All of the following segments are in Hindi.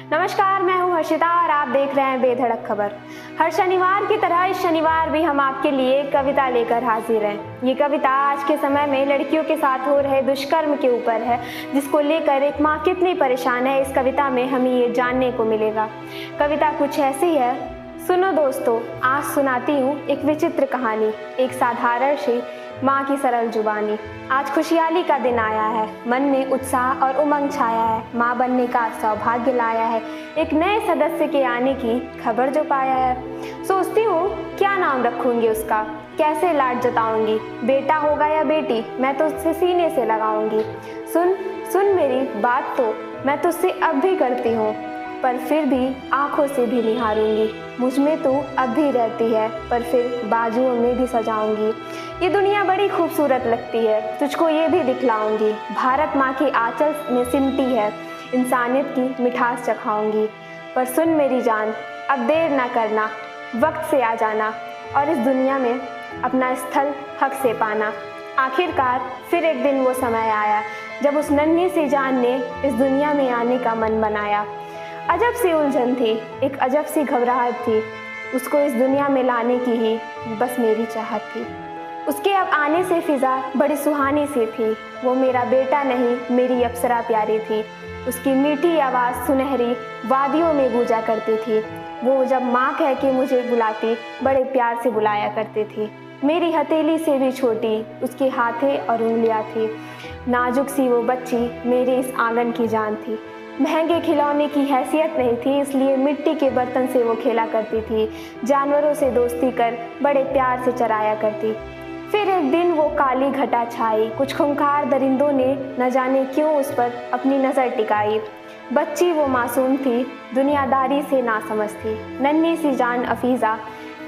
नमस्कार, मैं हूं हर्षिता और आप देख रहे हैं बेधड़क खबर। हर शनिवार की तरह इस शनिवार भी हम आपके लिए कविता लेकर हाजिर हैं। ये कविता आज के समय में लड़कियों के साथ हो रहे दुष्कर्म के ऊपर है, जिसको लेकर एक माँ कितनी परेशान है, इस कविता में हमें ये जानने को मिलेगा। कविता कुछ ऐसी है, सुनो दोस्तों, आज सुनाती हूँ एक विचित्र कहानी, एक साधारण सी माँ की सरल जुबानी। आज खुशहाली का दिन आया है, मन में उत्साह और उमंग छाया है, माँ बनने का सौभाग्य लाया है, एक नए सदस्य के आने की खबर जो पाया है। सोचती हूँ क्या नाम रखूंगी उसका, कैसे लाड जताऊंगी, बेटा होगा या बेटी, मैं तो उससे सीने से लगाऊंगी। सुन सुन मेरी बात तो मैं तुझसे अब भी करती हूँ, पर फिर भी आंखों से भी निहारूंगी। मुझ में तू अब भी रहती है, पर फिर बाजुओं में भी सजाऊंगी। ये दुनिया बड़ी खूबसूरत लगती है, तुझको ये भी दिखलाऊंगी। भारत माँ की आंचल में सिमटी है, इंसानियत की मिठास चखाऊंगी। पर सुन मेरी जान, अब देर ना करना, वक्त से आ जाना और इस दुनिया में अपना स्थल हक से पाना। आखिरकार फिर एक दिन वो समय आया जब उस नन्ही सी जान ने इस दुनिया में आने का मन बनाया। अजब सी उलझन थी, एक अजब सी घबराहट थी, उसको इस दुनिया में लाने की ही बस मेरी चाहत थी। उसके अब आने से फिजा बड़ी सुहानी सी थी, वो मेरा बेटा नहीं मेरी अप्सरा प्यारी थी। उसकी मीठी आवाज़ सुनहरी वादियों में गूंजा करती थी। वो जब माँ कह के मुझे बुलाती, बड़े प्यार से बुलाया करती थी। मेरी हथेली से भी छोटी उसके हाथे और उंगलियाँ थी। नाजुक सी वो बच्ची मेरे इस आंगन की जान थी। महंगे खिलौने की हैसियत नहीं थी, इसलिए मिट्टी के बर्तन से वो खेला करती थी। जानवरों से दोस्ती कर बड़े प्यार से चराया करती। फिर एक दिन वो काली घटा छाई, कुछ खूंखार दरिंदों ने न जाने क्यों उस पर अपनी नज़र टिकाई। बच्ची वो मासूम थी, दुनियादारी से नासमझ थी। नन्ही सी जान अफीज़ा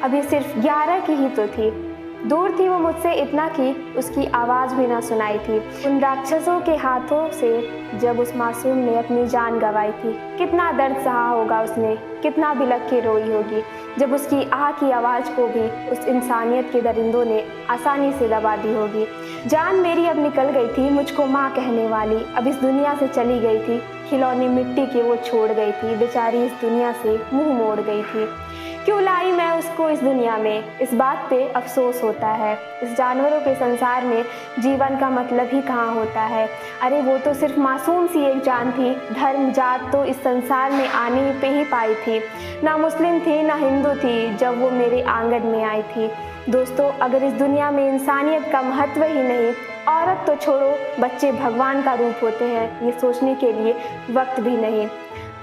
अभी सिर्फ 11 की ही तो थी। दूर थी वो मुझसे इतना कि उसकी आवाज़ भी ना सुनाई थी। उन राक्षसों के हाथों से जब उस मासूम ने अपनी जान गंवाई थी, कितना दर्द सहा होगा उसने, कितना बिलख के रोई होगी जब उसकी आह की आवाज़ को भी उस इंसानियत के दरिंदों ने आसानी से दबा दी होगी। जान मेरी अब निकल गई थी, मुझको माँ कहने वाली अब इस दुनिया से चली गई थी। खिलौने मिट्टी के वो छोड़ गई थी, बेचारी इस दुनिया से मुँह मोड़ गई थी। क्यों लाई मैं उसको इस दुनिया में, इस बात पे अफसोस होता है। इस जानवरों के संसार में जीवन का मतलब ही कहाँ होता है। अरे वो तो सिर्फ मासूम सी एक जान थी, धर्म जात तो इस संसार में आने पे ही पाई थी। ना मुस्लिम थी ना हिंदू थी जब वो मेरे आंगन में आई थी। दोस्तों, अगर इस दुनिया में इंसानियत का महत्व ही नहीं, औरत तो छोड़ो बच्चे भगवान का रूप होते हैं, ये सोचने के लिए वक्त भी नहीं,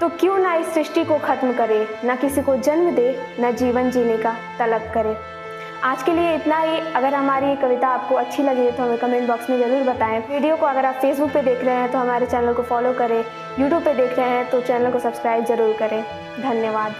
तो क्यों ना इस सृष्टि को खत्म करे, ना किसी को जन्म दे, ना जीवन जीने का तलब करे। आज के लिए इतना ही। अगर हमारी ये कविता आपको अच्छी लगी तो हमें कमेंट बॉक्स में ज़रूर बताएं। वीडियो को अगर आप फेसबुक पे देख रहे हैं तो हमारे चैनल को फॉलो करें, यूट्यूब पे देख रहे हैं तो चैनल को सब्सक्राइब ज़रूर करें। धन्यवाद।